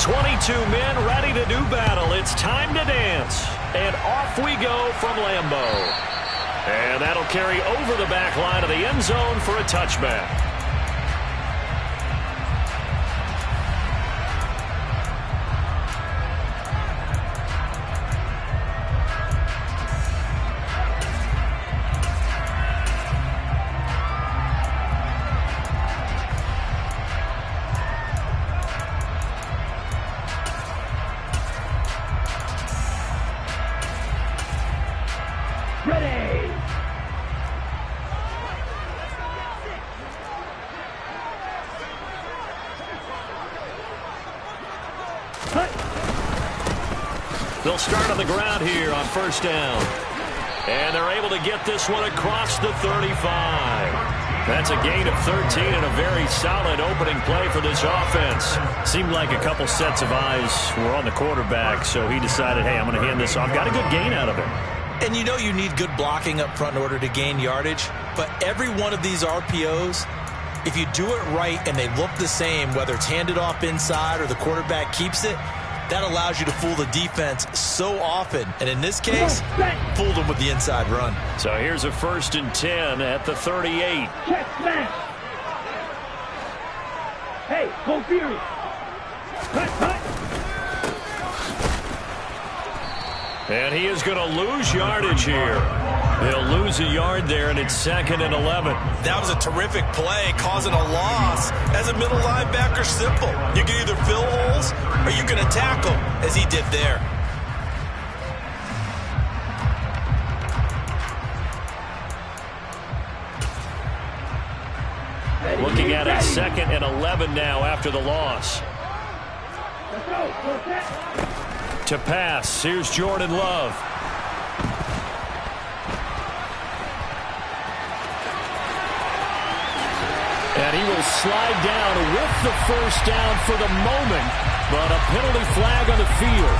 22 men ready to do battle. It's time to dance. And off we go from Lambeau. And that'll carry over the back line of the end zone for a touchback. They'll start on the ground here on first down. And they're able to get this one across the 35. That's a gain of 13 and a very solid opening play for this offense. Seemed like a couple sets of eyes were on the quarterback, so he decided, hey, I'm going to hand this off. Got a good gain out of it. And you know you need good blocking up front in order to gain yardage. But every one of these RPOs, if you do it right and they look the same, whether it's handed off inside or the quarterback keeps it, that allows you to fool the defense so often. And in this case, fooled them with the inside run. So here's a 1st and 10 at the 38. Check smash. Hey, go Fury. Cut. And he is going to lose yardage here. They'll lose a yard there, and it's 2nd and 11. That was a terrific play, causing a loss. As a middle linebacker, simple. You can either fill holes or you can attack them, as he did there. Looking at it, 2nd and 11 now after the loss. To pass, here's Jordan Love. And he will slide down with the first down for the moment, but a penalty flag on the field.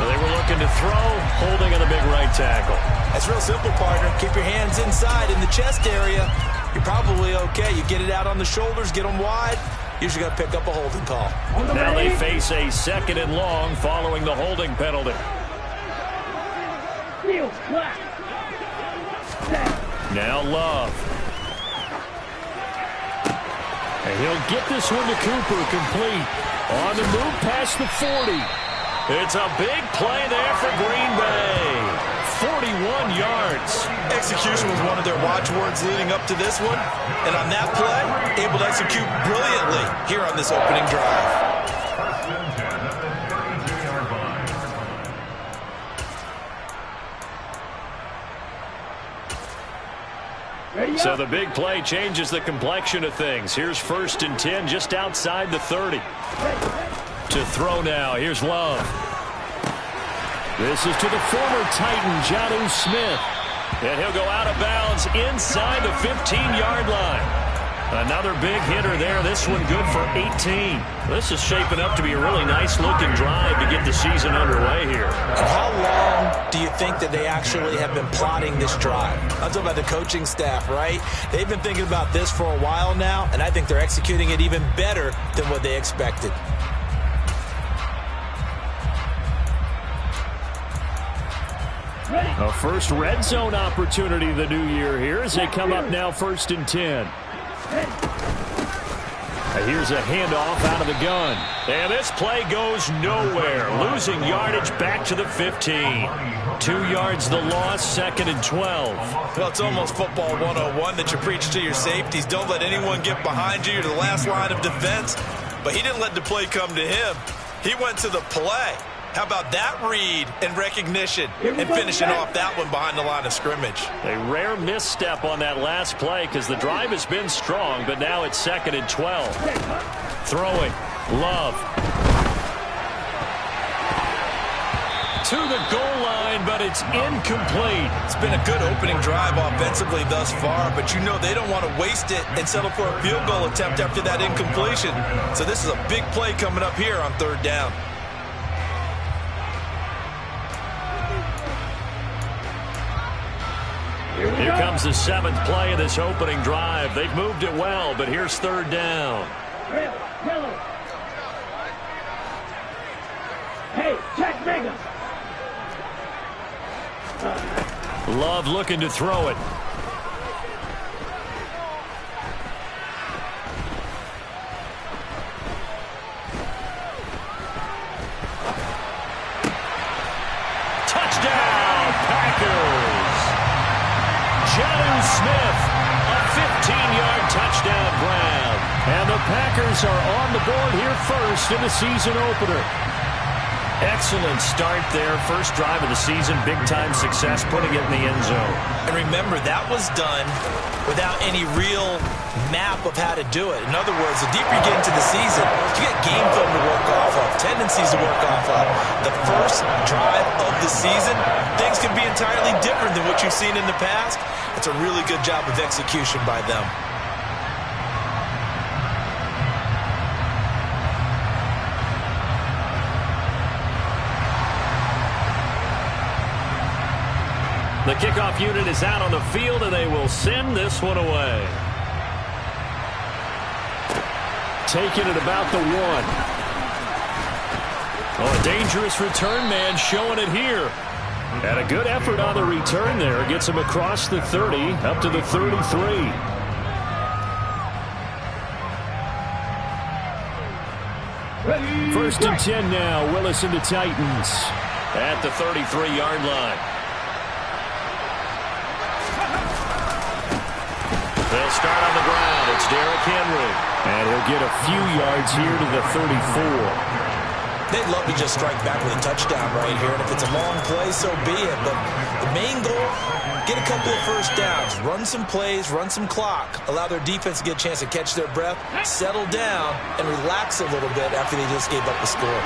So they were looking to throw, holding on the big right tackle. That's real simple, partner. Keep your hands inside in the chest area. You're probably okay. You get it out on the shoulders, get them wide. Usually got to pick up a holding call. Now they face a 2nd and long following the holding penalty. Now Love. And he'll get this one to Cooper, complete. On the move past the 40. It's a big play there for Green Bay. 41 yards. Execution was one of their watchwords leading up to this one. And on that play, able to execute brilliantly here on this opening drive. So the big play changes the complexion of things. Here's 1st and 10 just outside the 30. To throw now. Here's Love. This is to the former Titan, Jonnu Smith. And he'll go out of bounds inside the 15-yard line. Another big hitter there. This one good for 18. This is shaping up to be a really nice-looking drive to get the season underway here. And how long do you think that they actually have been plotting this drive? I'm talking about the coaching staff, right? They've been thinking about this for a while now, and I think they're executing it even better than what they expected. A first red zone opportunity the new year here as they come up now 1st and 10. Here's a handoff out of the gun. And this play goes nowhere. Losing yardage back to the 15. 2 yards the loss, 2nd and 12. Well, it's almost football 101 that you preach to your safeties. Don't let anyone get behind you. You're the last line of defense. But he didn't let the play come to him. He went to the play. How about that read and recognition and finishing off that one behind the line of scrimmage? A rare misstep on that last play because the drive has been strong, but now it's 2nd and 12. Throwing. Love. To the goal line, but it's incomplete. It's been a good opening drive offensively thus far, but you know they don't want to waste it and settle for a field goal attempt after that incompletion. So this is a big play coming up here on 3rd down. Here comes the 7th play of this opening drive. They've moved it well, but here's 3rd down. Love looking to throw it. Touchdown, Packers. Jonnu Smith, a 15-yard touchdown grab. And the Packers are on the board here first in the season opener. Excellent start there. First drive of the season, big-time success, putting it in the end zone. And remember, that was done without any real map of how to do it. In other words, the deeper you get into the season, you get game film to work off of, tendencies to work off of. The first drive of the season, things can be entirely different than what you've seen in the past. It's a really good job of execution by them. The kickoff unit is out on the field, and they will send this one away. Taking it about the 1. Oh, a dangerous return man showing it here. And a good effort on the return there. Gets him across the 30, up to the 33. First and 10 now. Willis and the Titans at the 33-yard line. They'll start on the ground. It's Derrick Henry. And he'll get a few yards here to the 34. They'd love to just strike back with a touchdown right here. And if it's a long play, so be it. But the main goal, get a couple of first downs. Run some plays, run some clock. Allow their defense to get a chance to catch their breath, settle down, and relax a little bit after they just gave up the score.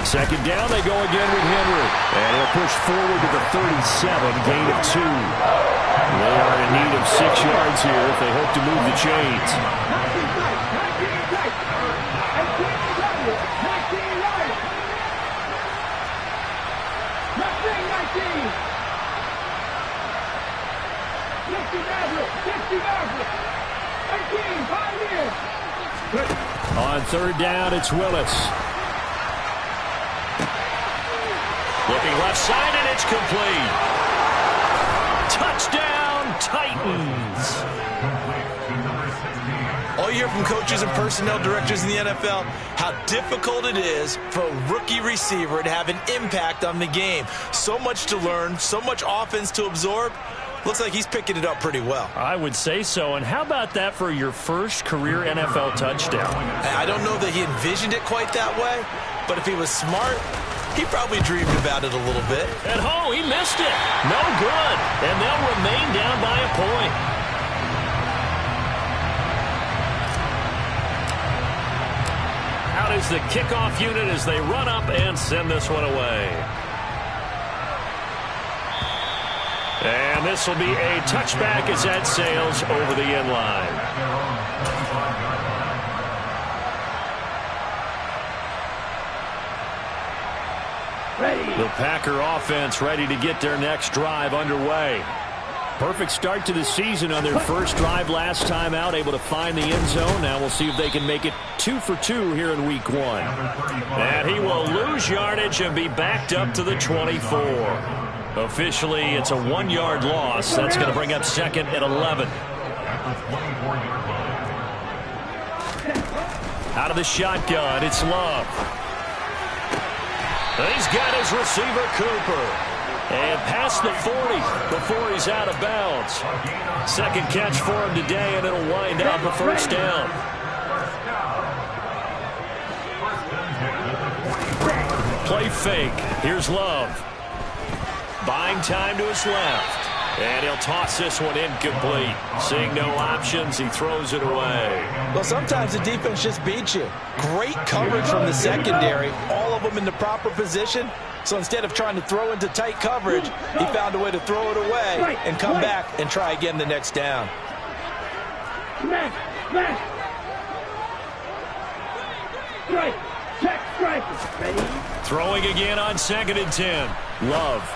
Second down, they go again with Henry. And he'll push forward to the 37, gain of 2. They are in need of 6 yards here if they hope to move the chains. On third down, it's Willis. Looking left side, and it's complete. Touchdown, Titans. All you hear from coaches and personnel directors in the NFL, how difficult it is for a rookie receiver to have an impact on the game. So much to learn, so much offense to absorb. Looks like he's picking it up pretty well. I would say so. And how about that for your first career NFL touchdown? I don't know that he envisioned it quite that way, but if he was smart, he probably dreamed about it a little bit. And he missed it. No good. And they'll remain down by a point. Out is the kickoff unit as they run up and send this one away. And this will be a touchback as that sails over the end line. The Packer offense ready to get their next drive underway. Perfect start to the season on their first drive last time out, able to find the end zone. Now we'll see if they can make it 2 for 2 here in week 1. And he will lose yardage and be backed up to the 24. Officially, it's a 1-yard loss. That's going to bring up second and 11. Out of the shotgun, it's Love. He's got his receiver, Cooper. And past the 40 before he's out of bounds. Second catch for him today, and it'll wind up a first down. Play fake. Here's Love. Buying time to his left. And he'll toss this one incomplete. Seeing no options, he throws it away. Well, sometimes the defense just beats you. Great coverage from the secondary. All of them in the proper position. So instead of trying to throw into tight coverage, he found a way to throw it away and come back and try again the next down. Strike. Check strike. Ready? Throwing again on second and 10. Love.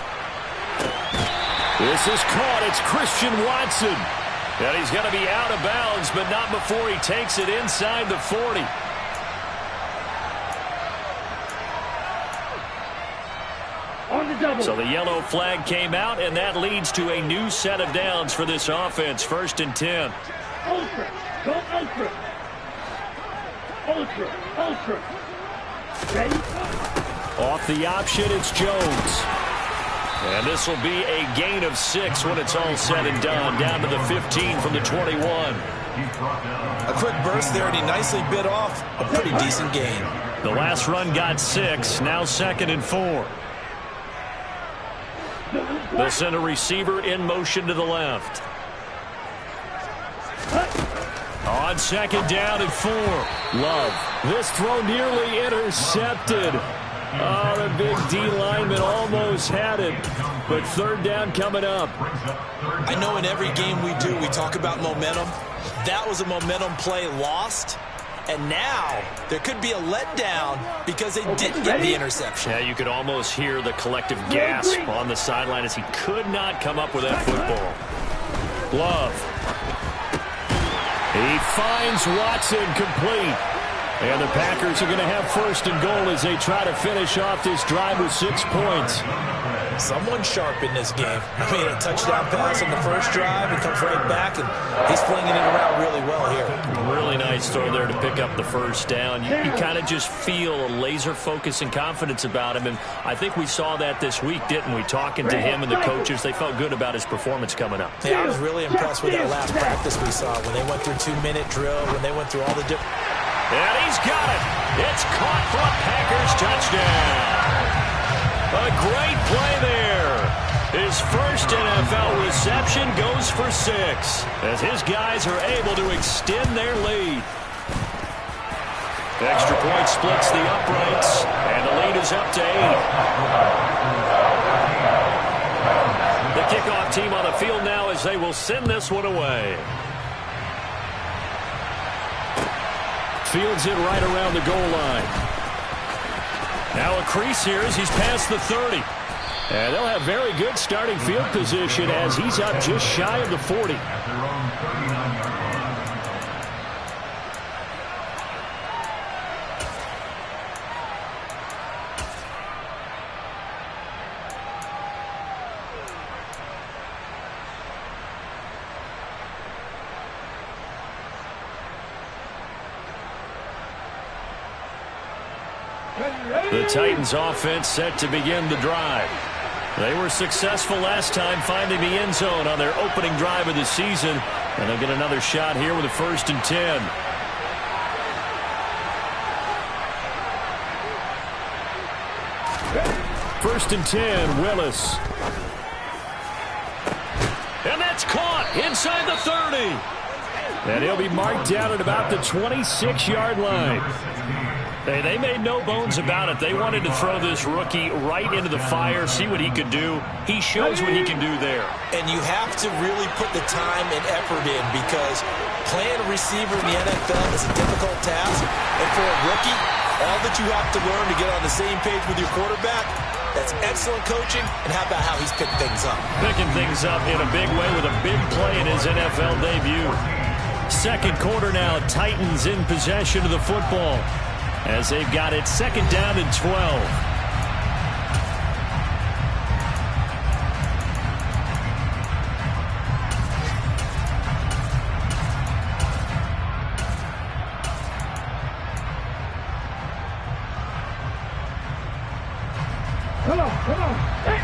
This is caught. It's Christian Watson. And he's going to be out of bounds, but not before he takes it inside the 40. On the double. So the yellow flag came out, and that leads to a new set of downs for this offense. 1st and 10. Ultra. Go ultra. Ultra. Ultra. Ready? Off the option, it's Jones. And this will be a gain of 6 when it's all said and done. Down to the 15 from the 21. A quick burst there, and he nicely bit off a pretty decent gain. The last run got 6. Now 2nd and 4. They'll send a receiver in motion to the left. On 2nd down and 4. Love. This throw nearly intercepted. Oh, the big D lineman almost had it. But 3rd down coming up. I know in every game we do, we talk about momentum. That was a momentum play lost. And now there could be a letdown because they didn't get the interception. Yeah, you could almost hear the collective gasp on the sideline as he could not come up with that football. Love. He finds Watson complete. And the Packers are going to have 1st and goal as they try to finish off this drive with 6 points. Someone sharp in this game. I mean, a touchdown pass on the first drive. He comes right back, and he's flinging it around really well here. Really nice throw there to pick up the 1st down. You kind of just feel a laser focus and confidence about him, and I think we saw that this week, didn't we? Talking to him and the coaches, they felt good about his performance coming up. Yeah, I was really impressed with that last practice we saw when they went through 2-minute drill, when they went through all the different... And he's got it. It's caught for a Packers touchdown. A great play there. His first NFL reception goes for 6 as his guys are able to extend their lead. Extra point splits the uprights, and the lead is up to 8. The kickoff team on the field now as they will send this one away. Fields it right around the goal line. Now a crease here as he's past the 30. And they'll have very good starting field position as he's up just shy of the 40. The Titans offense set to begin the drive. They were successful last time finding the end zone on their opening drive of the season. And they'll get another shot here with a 1st and 10. First and 10, Willis. And that's caught inside the 30. And he'll be marked down at about the 26-yard line. They made no bones about it. They wanted to throw this rookie right into the fire, see what he could do. He shows what he can do there. And you have to really put the time and effort in because playing a receiver in the NFL is a difficult task. And for a rookie, all that you have to learn to get on the same page with your quarterback, that's excellent coaching. And how about how he's picked things up? Picking things up in a big way with a big play in his NFL debut. 2nd quarter now, Titans in possession of the football, as they've got it 2nd down and 12. Come on, come on. Hey.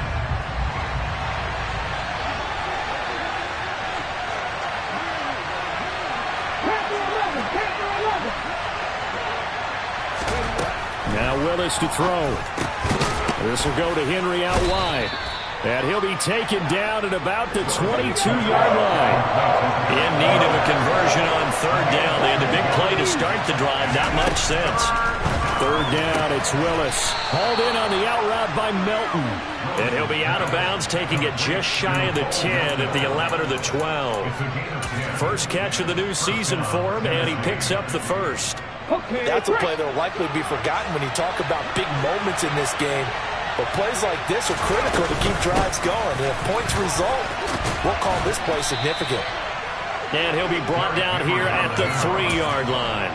Now Willis to throw. This will go to Henry out wide. And he'll be taken down at about the 22-yard line. In need of a conversion on 3rd down. They had a big play to start the drive. Not much sense. 3rd down, it's Willis. Hauled in on the out route by Melton. And he'll be out of bounds, taking it just shy of the 10 at the 11 or the 12. First catch of the new season for him, and he picks up the 1st. That's a play that will likely be forgotten when you talk about big moments in this game. But plays like this are critical to keep drives going. And if points result, we'll call this play significant. And he'll be brought down here at the 3-yard line.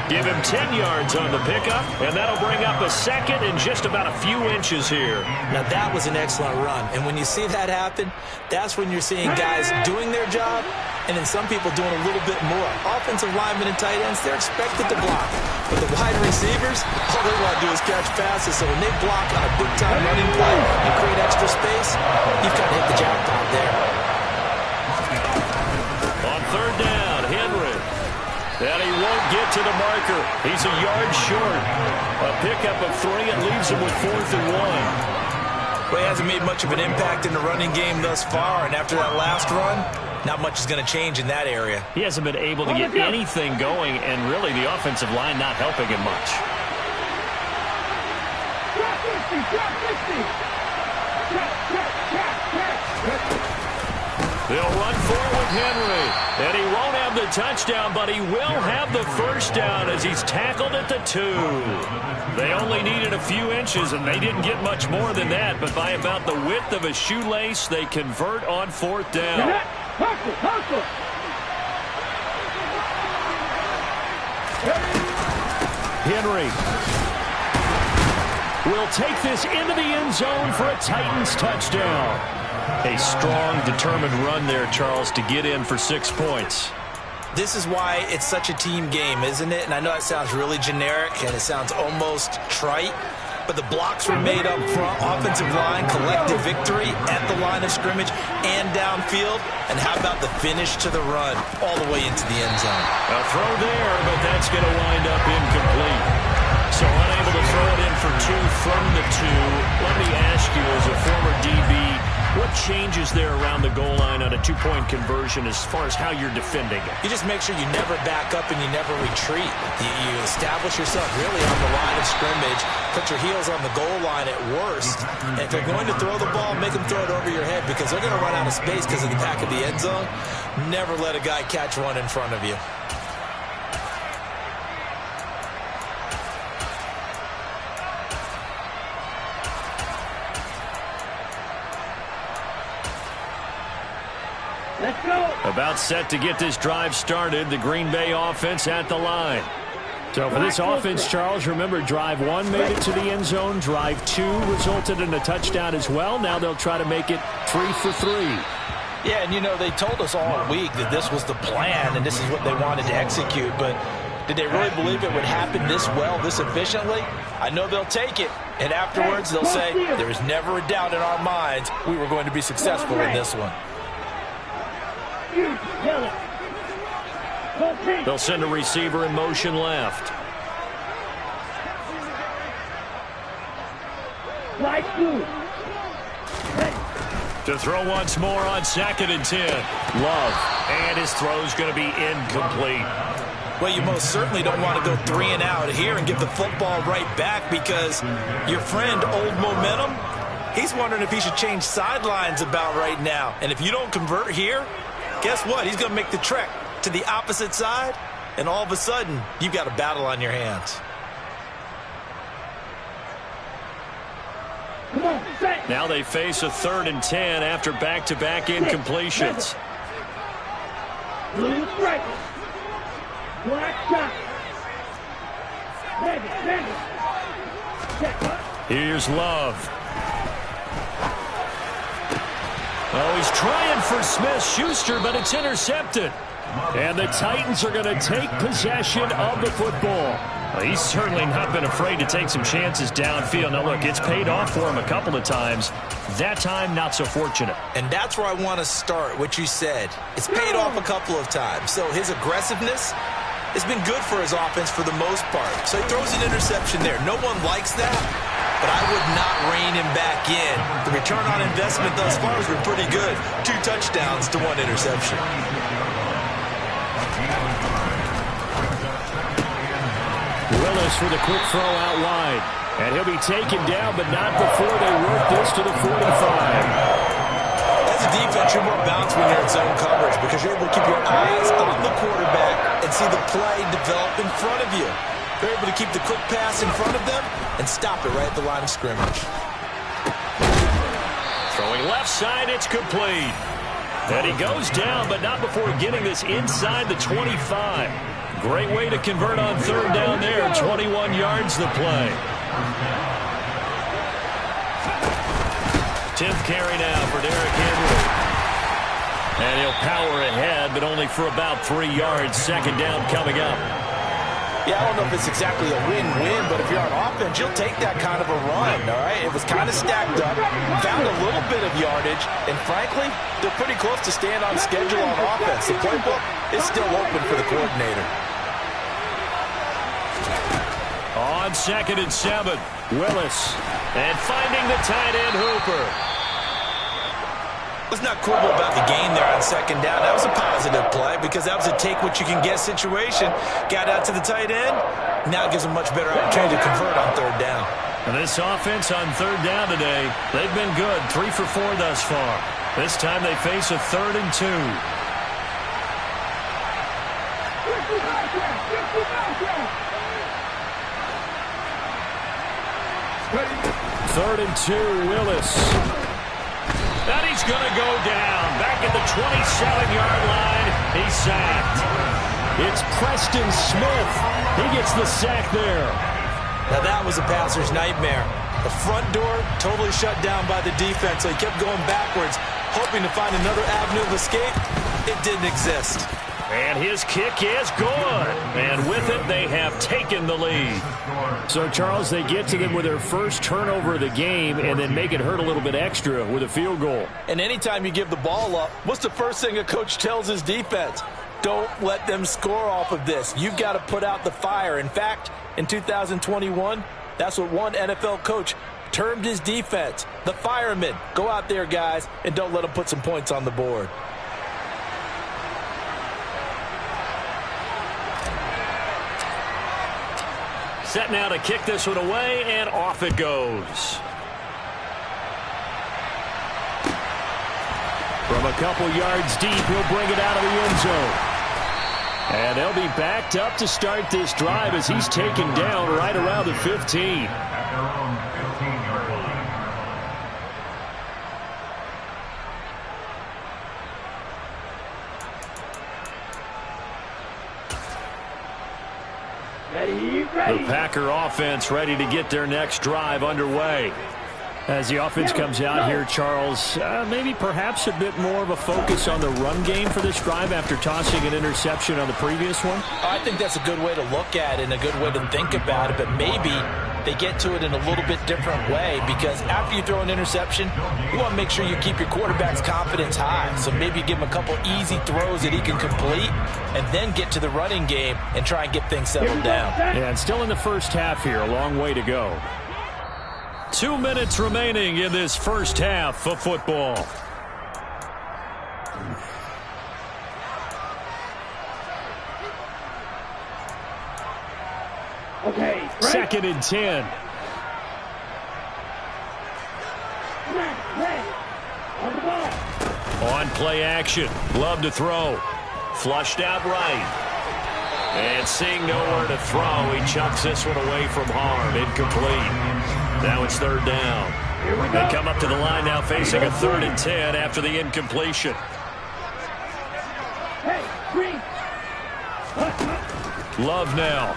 Give him 10 yards on the pickup, and that'll bring up a second in just about a few inches here. Now, that was an excellent run. And when you see that happen, that's when you're seeing guys doing their job and then some people doing a little bit more. Offensive linemen and tight ends, they're expected to block. But the wide receivers, all they want to do is catch passes. So when they block on a big-time running play and create extra space, you've got to hit the jackpot there. On third down, Henry. And he won't get to the marker. He's a yard short. A pickup of 3 and leaves him with 4th and 1. Well, he hasn't made much of an impact in the running game thus far, and after that last run, not much is going to change in that area. He hasn't been able to get anything going, and really the offensive line not helping him much. They'll run forward Henry, and he won't have the touchdown, but he will have the first down as he's tackled at the 2. They only needed a few inches, and they didn't get much more than that, but by about the width of a shoelace, they convert on 4th down. Henry will take this into the end zone for a Titans touchdown. A strong, determined run there, Charles, to get in for 6 points. This is why it's such a team game, isn't it? And I know it sounds really generic and it sounds almost trite, but the blocks were made up front, offensive line, collective victory at the line of scrimmage and downfield. And how about the finish to the run all the way into the end zone? A throw there, but that's going to wind up incomplete. So unable to throw it in for 2 from the 2. Let me ask you, as a former DB, what changes there around the goal line on a 2-point conversion as far as how you're defending it? You just make sure you never back up and you never retreat. You establish yourself really on the line of scrimmage, put your heels on the goal line at worst. And if they're going to throw the ball, make them throw it over your head because they're going to run out of space because of the back of the end zone. Never let a guy catch one in front of you. Let's go. About set to get this drive started, the Green Bay offense at the line. So for this offense, Charles, remember drive 1 made it to the end zone. Drive 2 resulted in a touchdown as well. Now they'll try to make it 3 for 3. Yeah, and you know, they told us all week that this was the plan and this is what they wanted to execute, but did they really believe it would happen this well, this efficiently? I know they'll take it, and afterwards they'll say, there was never a doubt in our minds we were going to be successful in this one. They'll send a receiver in motion left. To throw once more on 2nd and 10. Love. And his throw's going to be incomplete. Well, you most certainly don't want to go 3 and out here and give the football right back because your friend, Old Momentum, he's wondering if he should change sidelines about right now. And if you don't convert here, guess what? He's going to make the trek to the opposite side, and all of a sudden, you've got a battle on your hands. Now they face a 3rd and 10 after back-to-back incompletions. Blue striker. Black shot. Here's Love. Oh, he's trying for Smith-Schuster, but it's intercepted. And the Titans are going to take possession of the football. Well, he's certainly not been afraid to take some chances downfield. Now, look, it's paid off for him a couple of times. That time, not so fortunate. And that's where I want to start, what you said. It's paid off a couple of times. So his aggressiveness has been good for his offense for the most part. So he throws an interception there. No one likes that, but I would not rein him back in. The return on investment thus far has been pretty good. 2 touchdowns to 1 interception. Willis for the quick throw out wide. And he'll be taken down, but not before they work this to the 45. As a defense, you're more balanced when you're in zone coverage because you're able to keep your eyes on the quarterback and see the play develop in front of you. They're able to keep the quick pass in front of them and stop it right at the line of scrimmage. Throwing left side, it's complete. And he goes down, but not before getting this inside the 25. Great way to convert on third down there. 21 yards the play. 10th carry now for Derrick Henry. And he'll power ahead, but only for about 3 yards. Second down coming up. Yeah, I don't know if it's exactly a win-win, but if you're on offense, you'll take that kind of a run, all right? It was kind of stacked up, found a little bit of yardage, and frankly, they're pretty close to staying on schedule on offense. The playbook is still open for the coordinator. On 2nd and 7, Willis. And finding the tight end, Hooper. Let's not quibble about the gain there on 2nd down. That was a positive play because that was a take-what-you-can-get situation. Got out to the tight end. Now it gives them much better opportunity to convert on 3rd down. And this offense on 3rd down today, they've been good. 3 for 4 thus far. This time they face a 3rd and 2. 3rd and 2, Willis. And he's going to go down. Back at the 27-yard line. He's sacked. It's Preston Smith. He gets the sack there. Now that was a passer's nightmare. The front door totally shut down by the defense, so he kept going backwards, hoping to find another avenue of escape. It didn't exist. And his kick is good. And with it, they have taken the lead. So, Charles, they get to them with their first turnover of the game and then make it hurt a little bit extra with a field goal. And anytime you give the ball up, what's the first thing a coach tells his defense? Don't let them score off of this. You've got to put out the fire. In fact, in 2021, that's what one NFL coach termed his defense. The firemen. Go out there, guys, and don't let them put some points on the board. Set now to kick this one away, and off it goes. From a couple yards deep, he'll bring it out of the end zone. And they'll be backed up to start this drive as he's taken down right around the 15. The Packer offense ready to get their next drive underway. As the offense comes out here, Charles, maybe perhaps a bit more of a focus on the run game for this drive after tossing an interception on the previous one? I think that's a good way to look at it and a good way to think about it, but maybe they get to it in a little bit different way because after you throw an interception, you want to make sure you keep your quarterback's confidence high. So maybe give him a couple easy throws that he can complete and then get to the running game and try and get things settled down. Yeah, and still in the first half here, a long way to go. 2 minutes remaining in this first half of football. Okay, right. 2nd and 10. On the ball. On play action. Love to throw. Flushed out right. And seeing nowhere to throw, he chucks this one away from harm. Incomplete. Now it's 3rd down. They come up to the line now facing a 3rd and 10 after the incompletion. Hey, green. Love now.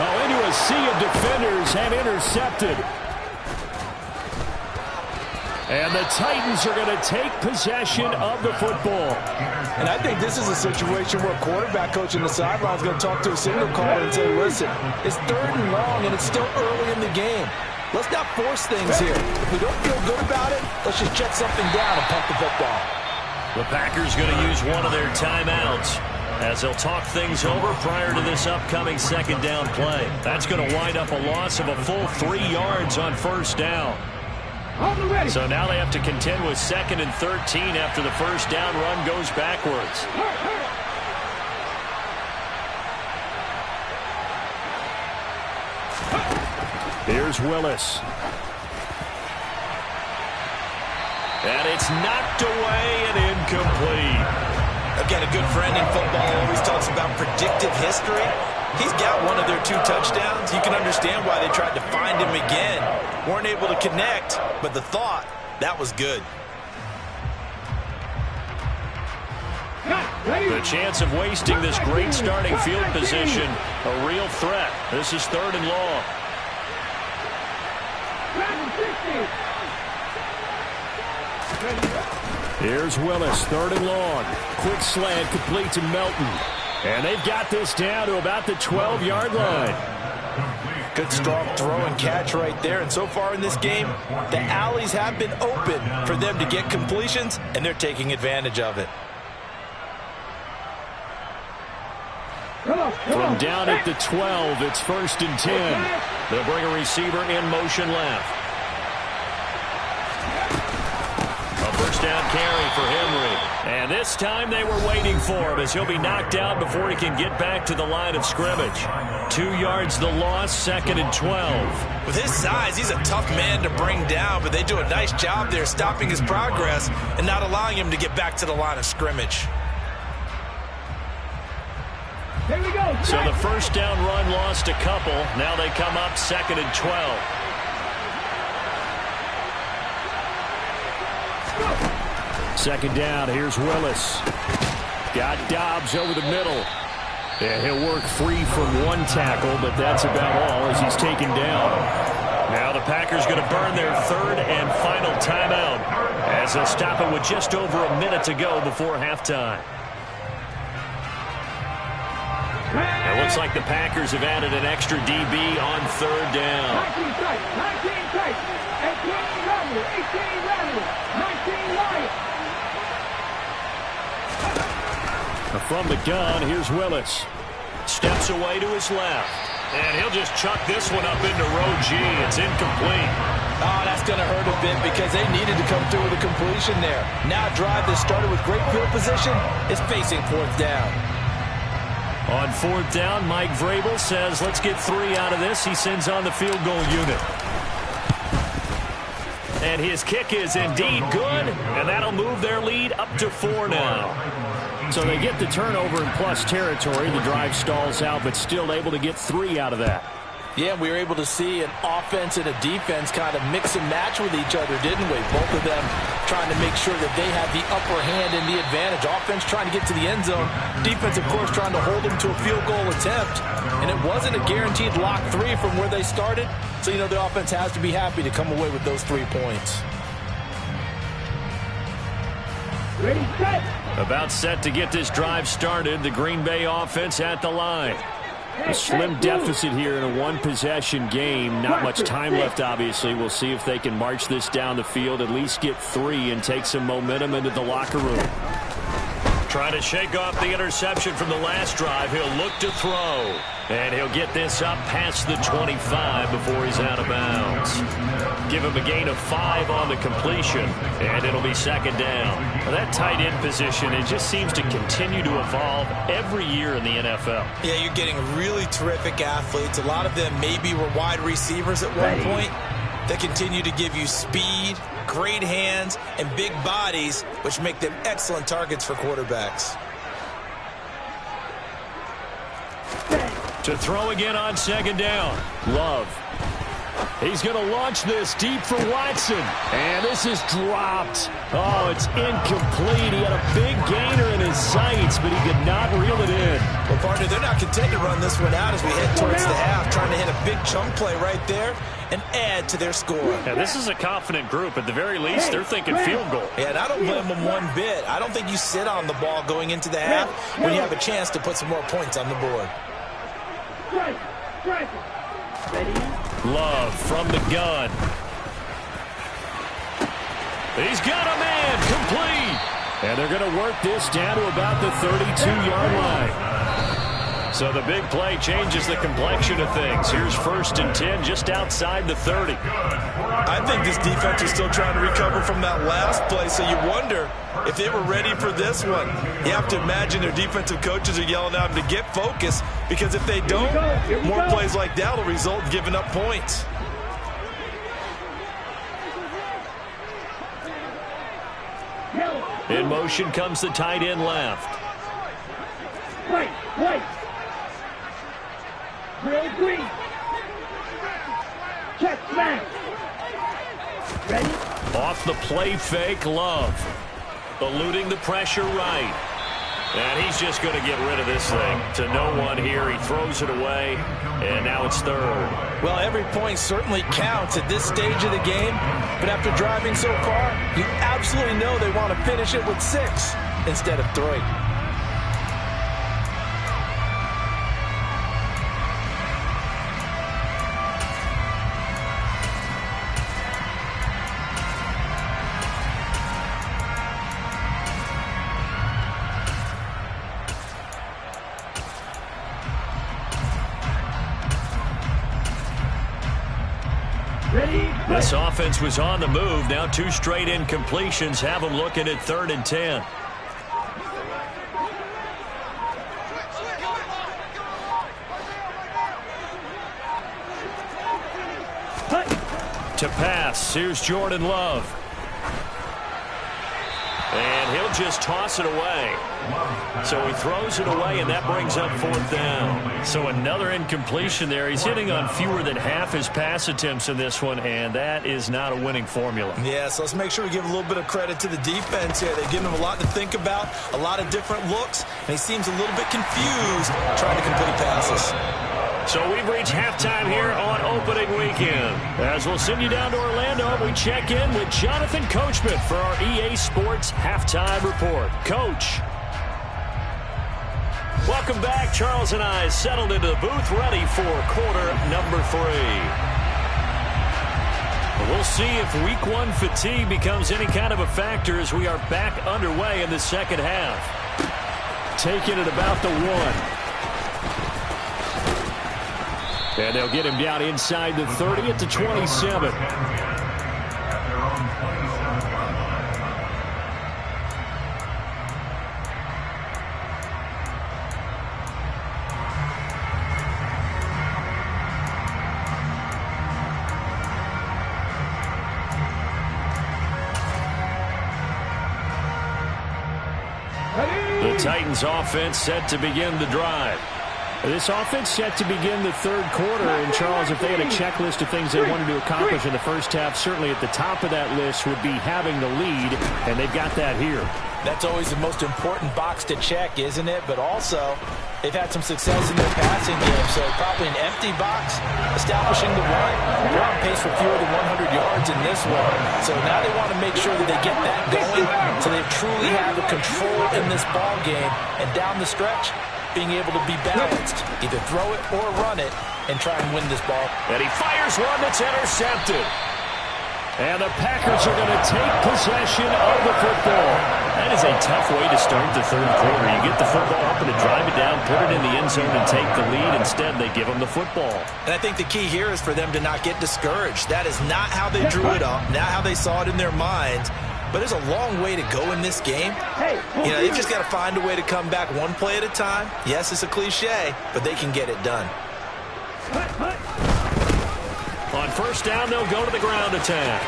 Oh, into a sea of defenders and intercepted. And the Titans are going to take possession of the football. And I think this is a situation where a quarterback coach in the sideline is going to talk to a signal caller and say, listen, it's 3rd and long and it's still early in the game. Let's not force things here. If we don't feel good about it, let's just check something down and punt the football. The Packers going to use one of their timeouts as they'll talk things over prior to this upcoming 2nd down play. That's going to wind up a loss of a full 3 yards on 1st down. So now they have to contend with 2nd and 13 after the 1st down run goes backwards. Here's Willis. And it's knocked away and incomplete. Again, a good friend in football always talks about predictive history. He's got one of their 2 touchdowns. You can understand why they tried to find him again. Weren't able to connect, but the thought, that was good. The chance of wasting this great starting field position, a real threat. This is 3rd and long. Here's Willis, 3rd and long. Quick slant complete to Melton. And they've got this down to about the 12-yard line. Good strong throw and catch right there. And so far in this game, the alleys have been open for them to get completions, and they're taking advantage of it. From down at the 12, it's 1st and 10. They'll bring a receiver in motion left. A first down carry for Henry. And this time they were waiting for him as he'll be knocked out before he can get back to the line of scrimmage. 2 yards the loss, 2nd and 12. With his size, he's a tough man to bring down, but they do a nice job there stopping his progress and not allowing him to get back to the line of scrimmage. Here we go. So the first down run lost a couple. Now they come up 2nd and 12. Second down, here's Willis. Got Dobbs over the middle. And he'll work free from one tackle, but that's about all as he's taken down. Now the Packers going to burn their 3rd and final timeout as they'll stop it with just over a minute to go before halftime. It looks like the Packers have added an extra DB on 3rd down. 19 tight, 19 tight, 18 Rattler, 18 Rattler, 19 Wyatt. From the gun, here's Willis. Steps away to his left. And he'll just chuck this one up into row G. It's incomplete. Oh, that's going to hurt a bit because they needed to come through with a completion there. Now a drive that started with great field position is facing 4th down. On 4th down, Mike Vrabel says, let's get 3 out of this. He sends on the field goal unit. And his kick is indeed good, and that'll move their lead up to 4 now. So they get the turnover in plus territory. The drive stalls out, but still able to get 3 out of that. Yeah, we were able to see an offense and a defense kind of mix and match with each other, didn't we? Both of them trying to make sure that they had the upper hand and the advantage. Offense trying to get to the end zone. Defense, of course, trying to hold them to a field goal attempt. And it wasn't a guaranteed lock 3 from where they started. So, you know, the offense has to be happy to come away with those 3 points. Ready, set. About set to get this drive started. The Green Bay offense at the line. A slim deficit here in a one-possession game. Not much time left, obviously. We'll see if they can march this down the field, at least get 3, and take some momentum into the locker room. Trying to shake off the interception from the last drive. He'll look to throw. And he'll get this up past the 25 before he's out of bounds. Give him a gain of 5 on the completion, and it'll be 2nd down. Well, that tight end position, it just seems to continue to evolve every year in the NFL. Yeah, you're getting really terrific athletes. A lot of them maybe were wide receivers at one point. They continue to give you speed, great hands, and big bodies, which make them excellent targets for quarterbacks. To throw again on 2nd down. Love. He's going to launch this deep for Watson. And this is dropped. Oh, it's incomplete. He had a big gainer in his sights, but he could not reel it in. Well, partner, they're not content to run this one out as we head towards the half, trying to hit a big chunk play right there and add to their score. Yeah, this is a confident group. At the very least, they're thinking field goal. Yeah, and I don't blame them one bit. I don't think you sit on the ball going into the half when you have a chance to put some more points on the board. Love from the gun. He's got a man complete. And they're going to work this down to about the 32-yard line. So the big play changes the complexion of things. Here's 1st and 10 just outside the 30. I think this defense is still trying to recover from that last play, so you wonder if they were ready for this one. You have to imagine their defensive coaches are yelling at them to get focused, because if they don't, more plays like that will result in giving up points. In motion comes the tight end left. Wait. Real green. Check smash. Ready? Off the play fake, Love. Eluding the pressure right. And he's just going to get rid of this thing to no one here. He throws it away, and now it's third. Well, every point certainly counts at this stage of the game, but after driving so far, you absolutely know they want to finish it with 6 instead of 3. This offense was on the move. Now 2 straight incompletions have them looking at 3rd and 10. To pass, here's Jordan Love. And he'll just toss it away. So he throws it away, and that brings up 4th down. So another incompletion there. He's hitting on fewer than half his pass attempts in this one, and that is not a winning formula. Yeah, so let's make sure we give a little bit of credit to the defense here. They've given him a lot to think about, a lot of different looks, and he seems a little bit confused trying to complete passes. So we've reached halftime here on opening weekend. As we'll send you down to Orlando, we check in with Jonathan Coachman for our EA Sports Halftime Report. Coach. Welcome back. Charles and I settled into the booth, ready for quarter number 3. We'll see if week 1 fatigue becomes any kind of a factor as we are back underway in the second half. Taking it about the 1. And they'll get him down inside the 30 at the 27. The Titans offense set to begin the drive. This offense set to begin the 3rd quarter. And, Charles, if they had a checklist of things they wanted to accomplish in the first half, certainly at the top of that list would be having the lead, and they've got that here. That's always the most important box to check, isn't it? But also, they've had some success in their passing game, so probably an empty box, establishing the run. They're on pace for fewer than 100 yards in this one. So now they want to make sure that they get that going so they truly have the control in this ball game. And down the stretch, being able to be balanced, either throw it or run it, and try and win this ball. And he fires one that's intercepted. And the Packers are going to take possession of the football. That is a tough way to start the 3rd quarter. You get the football up and to drive it down, put it in the end zone, and take the lead. Instead, they give them the football. And I think the key here is for them to not get discouraged. That is not how they drew it up, not how they saw it in their minds. But there's a long way to go in this game. You know, they've just got to find a way to come back one play at a time. Yes, it's a cliche, but they can get it done. On 1st down, they'll go to the ground attack.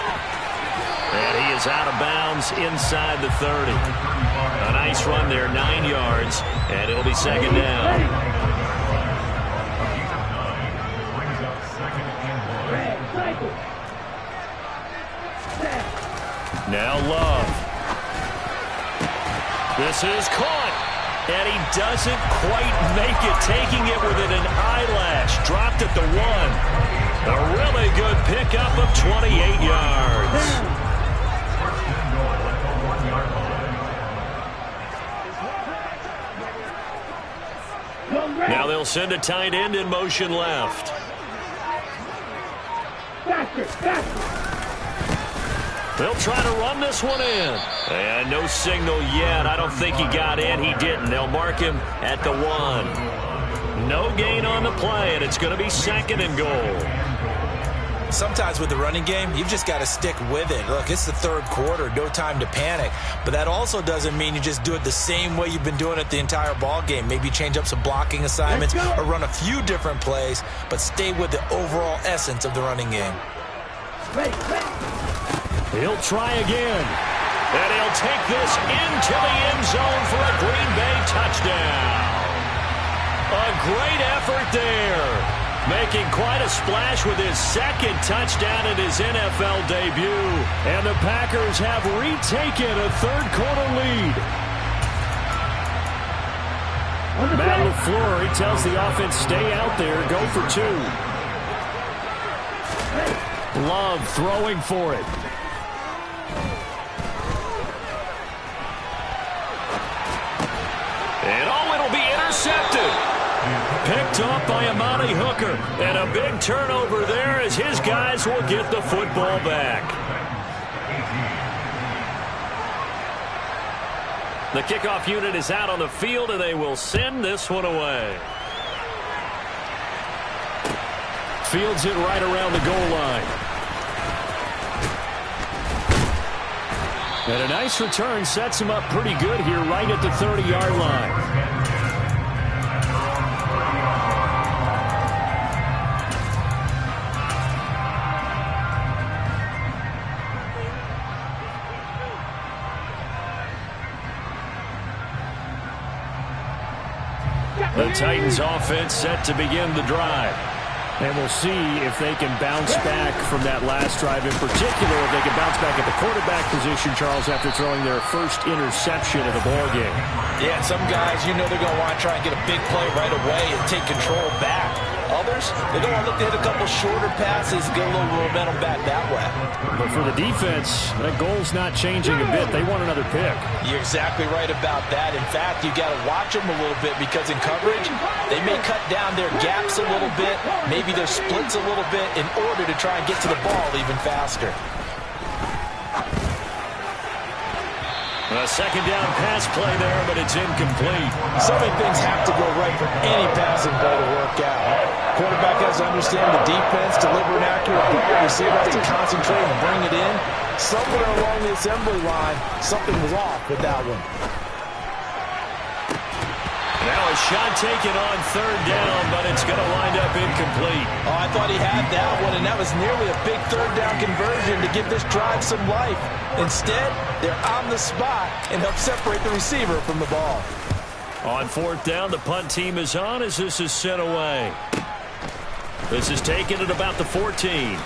And he is out of bounds inside the 30. A nice run there, 9 yards, and it'll be 2nd down. Now Love. This is caught. And he doesn't quite make it, taking it within an eyelash. Dropped at the 1. A really good pickup of 28 yards. Now they'll send a tight end in motion left. They'll try to run this one in. And no signal yet. I don't think he got in. He didn't. They'll mark him at the 1. No gain on the play, and it's going to be 2nd and goal. Sometimes with the running game, you've just got to stick with it. Look, it's the 3rd quarter, no time to panic. But that also doesn't mean you just do it the same way you've been doing it the entire ball game. Maybe change up some blocking assignments or run a few different plays, but stay with the overall essence of the running game. He'll try again. And he'll take this into the end zone for a Green Bay touchdown. A great effort there. Making quite a splash with his 2nd touchdown in his NFL debut. And the Packers have retaken a 3rd quarter lead. Matt LaFleur, he tells the offense, stay out there, go for 2. Love throwing for it. And it'll be intercepted. Picked up by Amani Hooker. And a big turnover there as his guys will get the football back. The kickoff unit is out on the field, and they will send this one away. Fields it right around the goal line. And a nice return sets him up pretty good here right at the 30-yard line. The Titans offense set to begin the drive. And we'll see if they can bounce back from that last drive, in particular if they can bounce back at the quarterback position, Charles, after throwing their first interception of the ballgame. Yeah, some guys, they're going to want to try and get a big play right away and take control back. Others, they're going to want to look to hit a couple shorter passes, get a little momentum back that way. But for the defense, that goal's not changing a bit. They want another pick. You're exactly right about that. In fact, you got to watch them a little bit because in coverage, they may cut down their gaps a little bit, maybe their splits a little bit in order to try and get to the ball even faster. A second down pass play there, but it's incomplete. So many things have to go right for any passing play to work out. Quarterback has to understand the defense, deliver an accurate ball. Receiver has to concentrate and bring it in. Somewhere along the assembly line, something was off with that one. Now a shot taken on third down, but it's going to wind up incomplete. Oh, I thought he had that one, and that was nearly a big third down conversion to give this drive some life. Instead, they're on the spot and help separate the receiver from the ball. On fourth down, the punt team is on as this is sent away. This is taken at about the 14.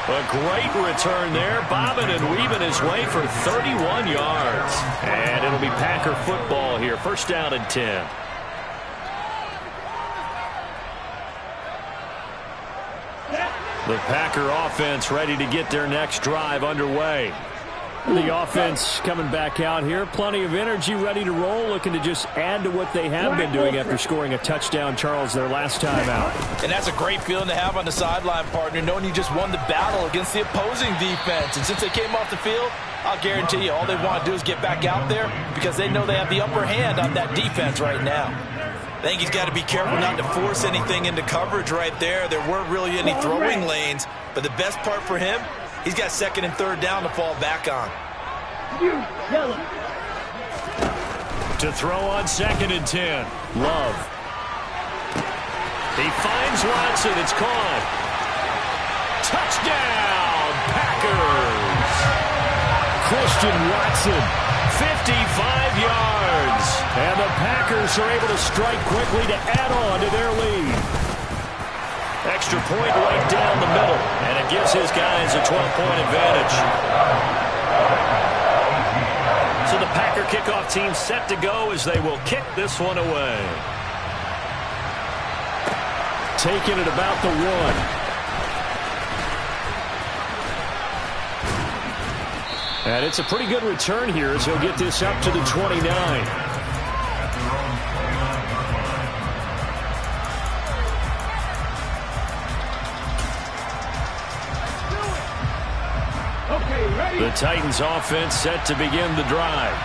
A great return there, bobbing and weaving his way for 31 yards. And it'll be Packer football here, first down and 10. The Packer offense ready to get their next drive underway. The offense coming back out here. Plenty of energy, ready to roll, looking to just add to what they have been doing after scoring a touchdown, Charles, their last time out. And that's a great feeling to have on the sideline, partner, knowing you just won the battle against the opposing defense. And since they came off the field, I'll guarantee you all they want to do is get back out there because they know they have the upper hand on that defense right now. I think he's got to be careful not to force anything into coverage right there. There weren't really any throwing lanes, but the best part for him, he's got second and third down to fall back on. To throw on second and 10. Love. He finds Watson. It's caught. Touchdown, Packers. Christian Watson. 55 yards. And the Packers are able to strike quickly to add on to their lead. Extra point right down the middle, and it gives his guys a 12-point advantage. So the Packer kickoff team set to go as they will kick this one away. Taking it about the 1. And it's a pretty good return here as he'll get this up to the 29. The Titans offense set to begin the drive.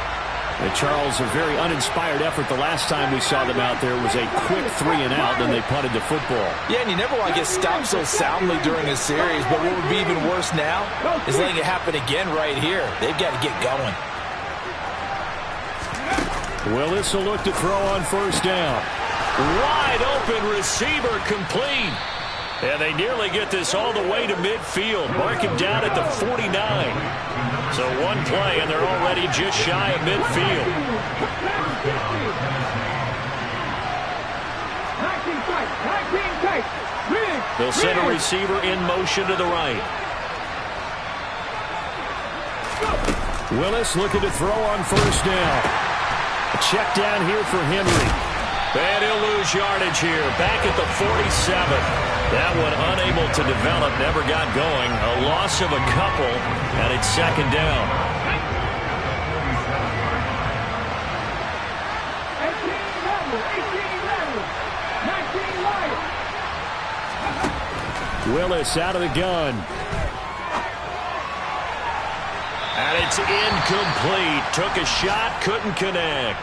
And Charles, a very uninspired effort the last time we saw them out there was a quick 3 and out, then they punted the football. Yeah, and you never want to get stopped so soundly during a series, but what would be even worse now is letting it happen again right here. They've got to get going. Willis will look to throw on first down. Wide open receiver complete. And they nearly get this all the way to midfield. Mark him down at the 49. So one play, and they're already just shy of midfield. They'll send a receiver in motion to the right. Willis looking to throw on first down. A check down here for Henry. And he'll lose yardage here. Back at the 47. That one unable to develop, never got going. A loss of a couple, and it's second down. 18 Willis out of the gun. And it's incomplete. Took a shot, couldn't connect.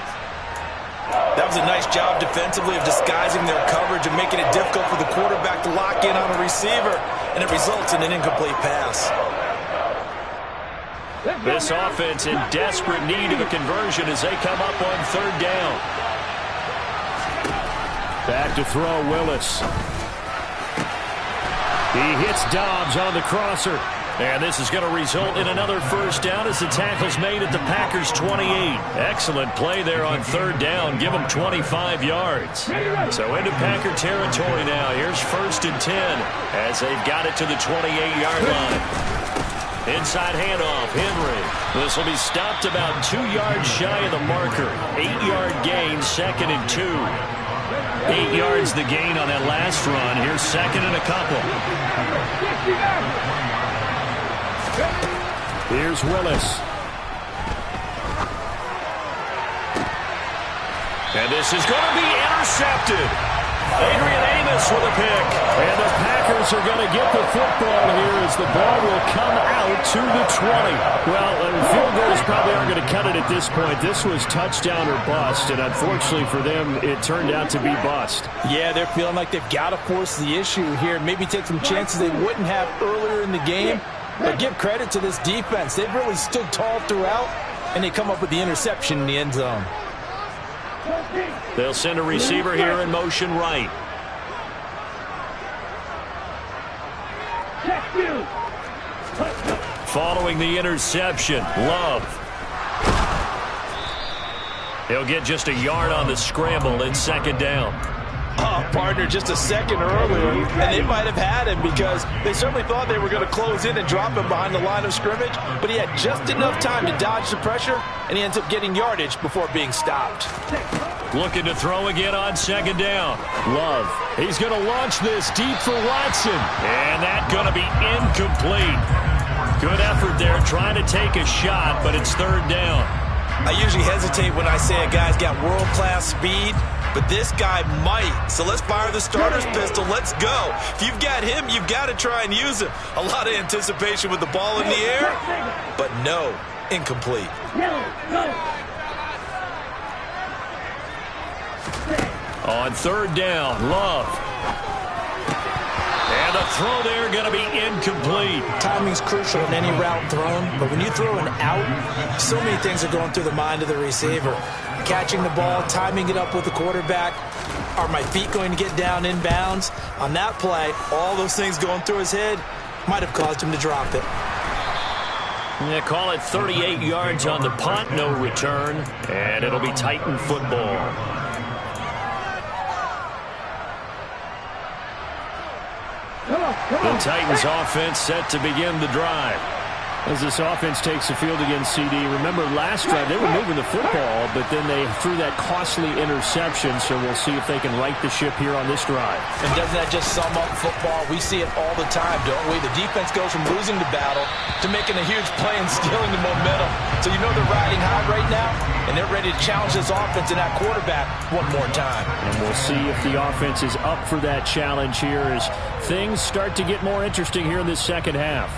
That was a nice job defensively of disguising their coverage and making it difficult for the quarterback to lock in on a receiver, and it results in an incomplete pass. This offense in desperate need of a conversion as they come up on third down. Back to throw, Willis. He hits Dobbs on the crosser. And this is going to result in another first down as the tackle's made at the Packers' 28. Excellent play there on third down. Give them 25 yards. So into Packer territory now. Here's 1st and 10 as they've got it to the 28-yard line. Inside handoff, Henry. This will be stopped about 2 yards shy of the marker. 8-yard gain, 2nd and 2. 8 yards the gain on that last run. Here's 2nd and a couple. Here's Willis. And this is going to be intercepted. Adrian Amos with a pick. And the Packers are going to get the football here as the ball will come out to the 20. Well, field goals probably aren't going to cut it at this point. This was touchdown or bust, and unfortunately for them, it turned out to be bust. Yeah, they're feeling like they've got to force the issue here. Maybe take some chances they wouldn't have earlier in the game. But give credit to this defense. They've really stood tall throughout, and they come up with the interception in the end zone. They'll send a receiver here in motion right. Following the interception, Love. He'll get just a yard on the scramble in 2nd down. Oh, partner, just a second earlier, and they might have had him because they certainly thought they were going to close in and drop him behind the line of scrimmage, but he had just enough time to dodge the pressure, and he ends up getting yardage before being stopped. Looking to throw again on 2nd down. Love. He's going to launch this deep for Watson. And that's going to be incomplete. Good effort there trying to take a shot, but it's 3rd down. I usually hesitate when I say a guy's got world-class speed, but this guy might. So let's fire the starter's pistol. Let's go. If you've got him, you've got to try and use him. A lot of anticipation with the ball in the air, but no, incomplete. On 3rd down, Love. And the throw there going to be incomplete. Timing's crucial in any route thrown, but when you throw an out, so many things are going through the mind of the receiver. Catching the ball, timing it up with the quarterback. Are my feet going to get down in bounds? On that play, all those things going through his head might have caused him to drop it. They call it 38 yards on the punt, no return, and it'll be Titan football. The Titans offense set to begin the drive. As this offense takes the field against CD, remember last drive they were moving the football, but then they threw that costly interception, so we'll see if they can right the ship here on this drive. And doesn't that just sum up football? We see it all the time, don't we? The defense goes from losing the battle to making a huge play and stealing the momentum. So you know they're riding high right now, and they're ready to challenge this offense and that quarterback one more time. And we'll see if the offense is up for that challenge here as things start to get more interesting here in this second half.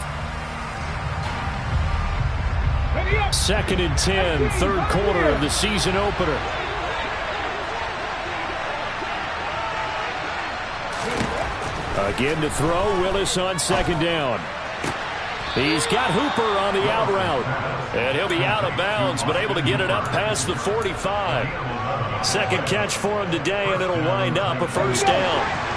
2nd and 10, 3rd quarter of the season opener. Again to throw, Willis on 2nd down. He's got Hooper on the out route. And he'll be out of bounds, but able to get it up past the 45. Second catch for him today, and it'll wind up a first down.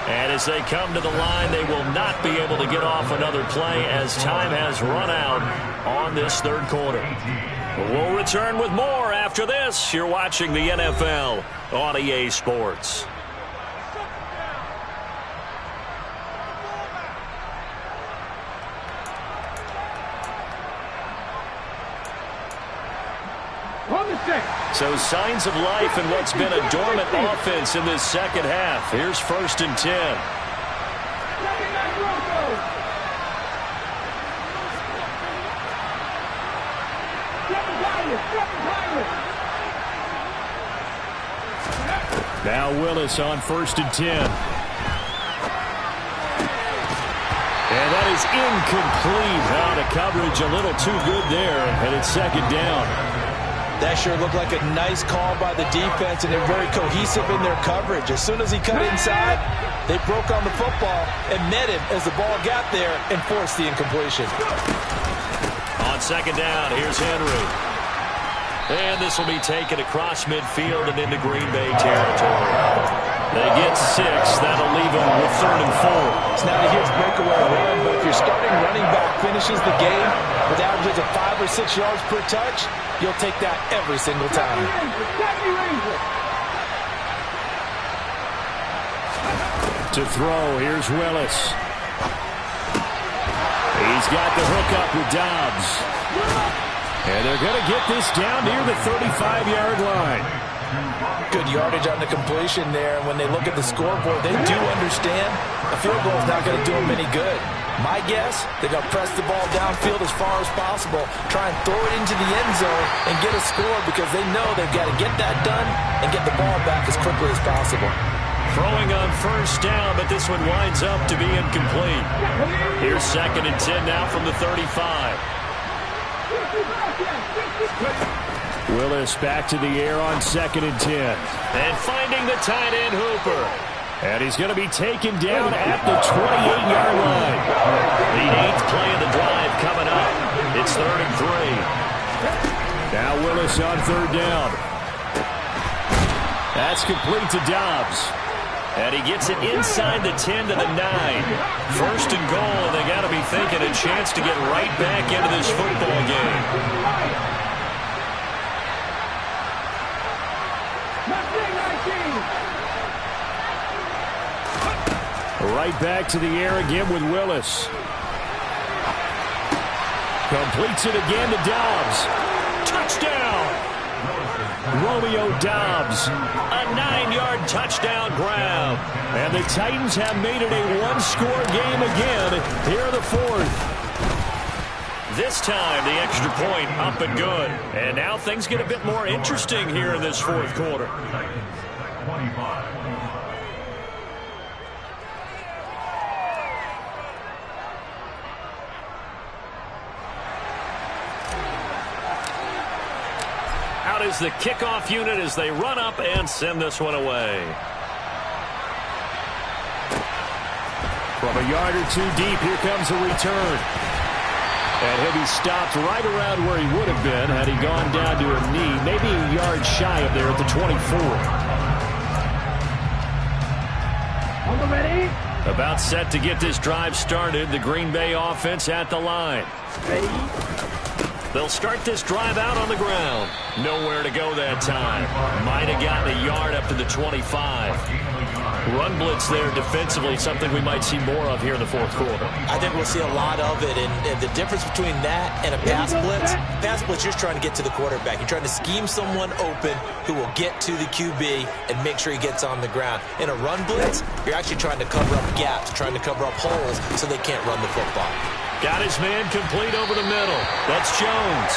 And as they come to the line, they will not be able to get off another play as time has run out on this 3rd quarter. We'll return with more after after this, you're watching the NFL on EA Sports. So signs of life in what's been a dormant offense in this second half. Here's 1st and 10. Now Willis on 1st and 10. And that is incomplete. Out of coverage, a little too good there, and it's 2nd down. That sure looked like a nice call by the defense, and they're very cohesive in their coverage. As soon as he cut inside, they broke on the football and met him as the ball got there and forced the incompletion. On 2nd down, here's Henry. And this will be taken across midfield and into Green Bay territory. They get 6. That'll leave them with 3rd and 4. It's not a huge breakaway run, but if your starting running back finishes the game with averages of 5 or 6 yards per touch, you'll take that every single time. To throw, here's Willis. He's got the hook up with Dobbs. And they're going to get this down near the 35-yard line. Good yardage on the completion there. And when they look at the scoreboard, they do understand a field goal is not going to do them any good. My guess, they're going to press the ball downfield as far as possible, try and throw it into the end zone and get a score because they know they've got to get that done and get the ball back as quickly as possible. Throwing on 1st down, but this one winds up to be incomplete. Here's 2nd and 10 now from the 35. Willis back to the air on 2nd and 10. And finding the tight end Hooper. And he's going to be taken down at the 28-yard line. The 8th play of the drive coming up. It's 3rd and 3. Now Willis on 3rd down. That's complete to Dobbs. And he gets it inside the 10 to the 9. 1st and goal, and they got to be thinking a chance to get right back into this football game. Right back to the air again with Willis. Completes it again to Dobbs. Touchdown! Romeo Dobbs. A 9-yard touchdown grab. And the Titans have made it a one-score game again. Here are the 4th. This time, the extra point up and good. And now things get a bit more interesting here in this 4th quarter. Out is the kickoff unit as they run up and send this one away. From a yard or 2 deep, here comes a return. And he'll be stopped right around where he would have been had he gone down to a knee, maybe a yard shy of there at the 24. Ready? About set to get this drive started. The Green Bay offense at the line. Ready? They'll start this drive out on the ground. Nowhere to go that time. Might have gotten a yard up to the 25. Run blitz there defensively, something we might see more of here in the 4th quarter. I think we'll see a lot of it, and the difference between that and a pass blitz, you're just trying to get to the quarterback. You're trying to scheme someone open who will get to the QB and make sure he gets on the ground. In a run blitz, you're actually trying to cover up gaps, trying to cover up holes so they can't run the football. Got his man complete over the middle. That's Jones.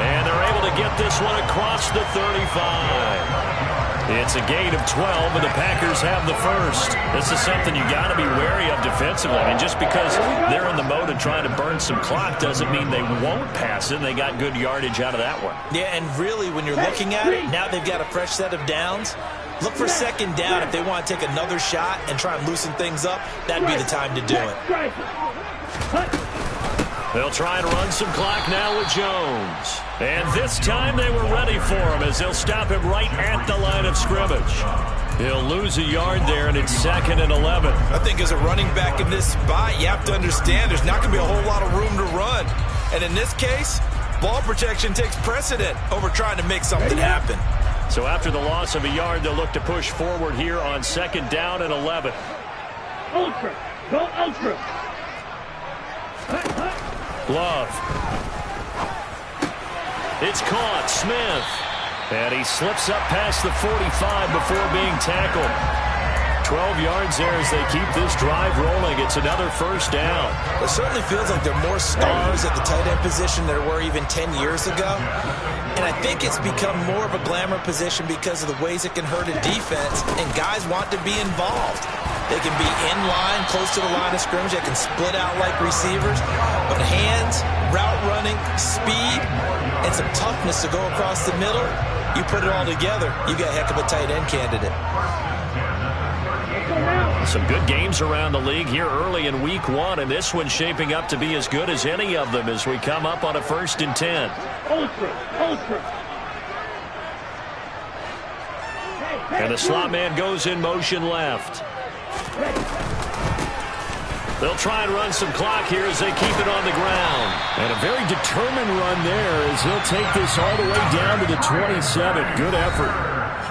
And they're able to get this one across the 35. It's a gain of 12, and the Packers have the first. This is something you got to be wary of defensively. I mean, just because they're in the mode of trying to burn some clock doesn't mean they won't pass it. They got good yardage out of that one. Yeah, and really, when you're looking at it, now they've got a fresh set of downs. Look for 2nd down if they want to take another shot and try and loosen things up. That'd be the time to do it. They'll try and run some clock now with Jones. And this time they were ready for him as they'll stop him right at the line of scrimmage. He'll lose a yard there, and it's 2nd and 11. I think as a running back in this spot, you have to understand there's not going to be a whole lot of room to run. And in this case, Ball protection takes precedent over trying to make something happen. So after the loss of a yard, they'll look to push forward here on 2nd down and 11. Ultra. Go ultra. Love. It's caught. Smith. And he slips up past the 45 before being tackled. 12 yards there as they keep this drive rolling. It's another 1st down. It certainly feels like there are more stars at the tight end position than there were even 10 years ago. And I think it's become more of a glamour position because of the ways it can hurt a defense, and guys want to be involved. They can be in line, close to the line of scrimmage. They can split out like receivers. But hands, route running, speed, and some toughness to go across the middle, you put it all together, you got a heck of a tight end candidate. Some good games around the league here early in week 1, and this one's shaping up to be as good as any of them as we come up on a 1st and 10. Ultra. And the slot man goes in motion left. They'll try and run some clock here as they keep it on the ground. And a very determined run there as he'll take this all the way down to the 27. Good effort.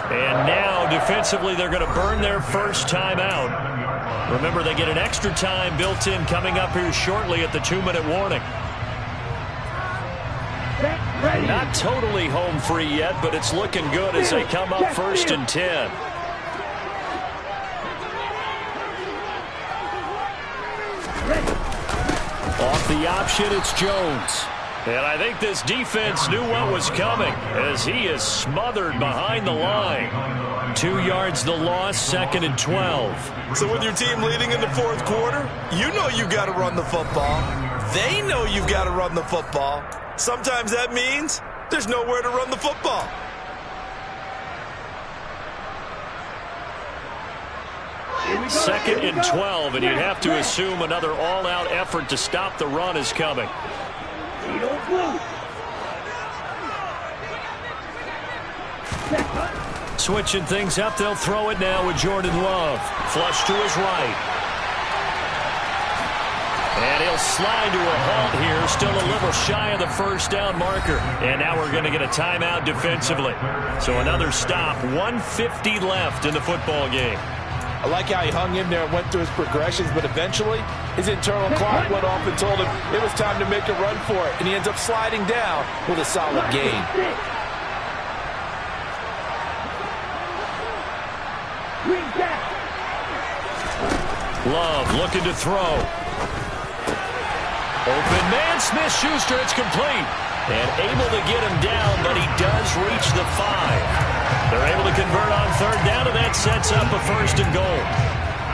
And now, defensively, they're going to burn their first time out. Remember, they get an extra time built in coming up here shortly at the 2-minute warning. Not totally home free yet, but it's looking good as they come up 1st and 10. Off the option, it's Jones. And I think this defense knew what was coming as he is smothered behind the line. 2 yards the loss, 2nd and 12. So with your team leading in the 4th quarter, you know you got to run the football. They know you've got to run the football. Sometimes that means there's nowhere to run the football. Second and 12, and you'd have to assume another all-out effort to stop the run is coming. Switching things up, they'll throw it now with Jordan Love. Flush to his right. And he'll slide to a halt here, still a little shy of the 1st down marker. And now we're going to get a timeout defensively. So another stop, 1:50 left in the football game. I like how he hung in there and went through his progressions, but eventually his internal clock went off and told him it was time to make a run for it, and he ends up sliding down with a solid gain. Love looking to throw. Open man, Smith-Schuster, it's complete. And able to get him down, but he does reach the 5. They're able to convert on 3rd down, and that sets up a 1st and goal.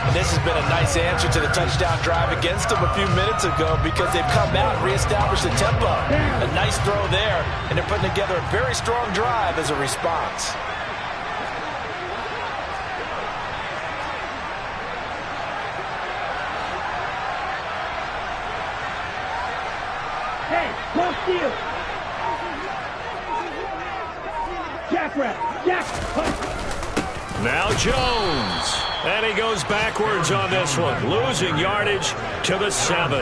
And this has been a nice answer to the touchdown drive against them a few minutes ago because they've come out and reestablished the tempo. A nice throw there, and they're putting together a very strong drive as a response. Hey, cross field. Jack. Now Jones. And he goes backwards on this one, losing yardage to the 7.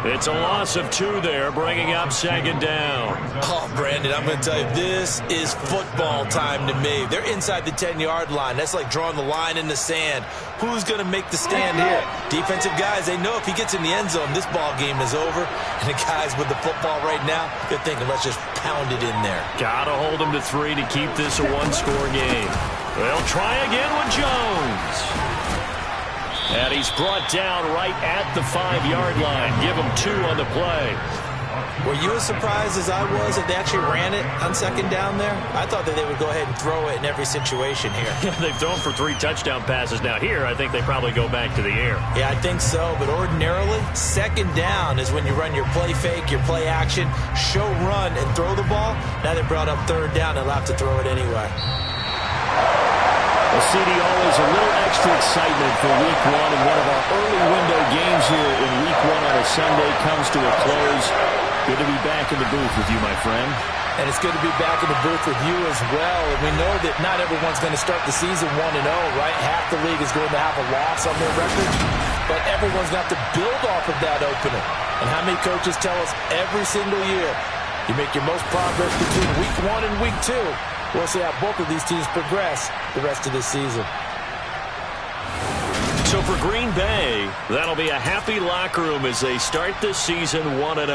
It's a loss of 2 there, bringing up 2nd down. Oh, Brandon, I'm going to tell you, this is football time to me. They're inside the 10-yard line. That's like drawing the line in the sand. Who's going to make the stand here? Defensive guys, they know if he gets in the end zone, this ball game is over. And the guys with the football right now, they're thinking, let's just pound it in there. Got to hold him to 3 to keep this a 1-score game. They'll try again with Jones. And he's brought down right at the 5-yard line. Give him 2 on the play. Were you as surprised as I was that they actually ran it on 2nd down there? I thought that they would go ahead and throw it in every situation here. They've thrown for 3 touchdown passes now. Here, I think they probably go back to the air. Yeah, I think so. But ordinarily, 2nd down is when you run your play fake, your play action, show run, and throw the ball. Now they brought up 3rd down. They'll have to throw it anyway. Well, CD, always a little extra excitement for week 1, and one of our early window games here in week 1 on a Sunday comes to a close. Good to be back in the booth with you, my friend. And it's good to be back in the booth with you as well. And we know that not everyone's going to start the season 1-0, right? Half the league is going to have a loss on their record. But everyone's got to build off of that opener. And how many coaches tell us every single year, You make your most progress between week 1 and week 2. We'll see how both of these teams progress the rest of this season. So for Green Bay, that'll be a happy locker room as they start this season 1-0.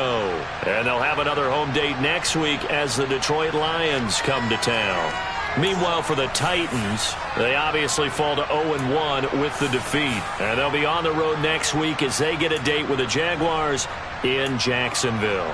And they'll have another home date next week as the Detroit Lions come to town. Meanwhile, for the Titans, they obviously fall to 0-1 with the defeat. And they'll be on the road next week as they get a date with the Jaguars in Jacksonville.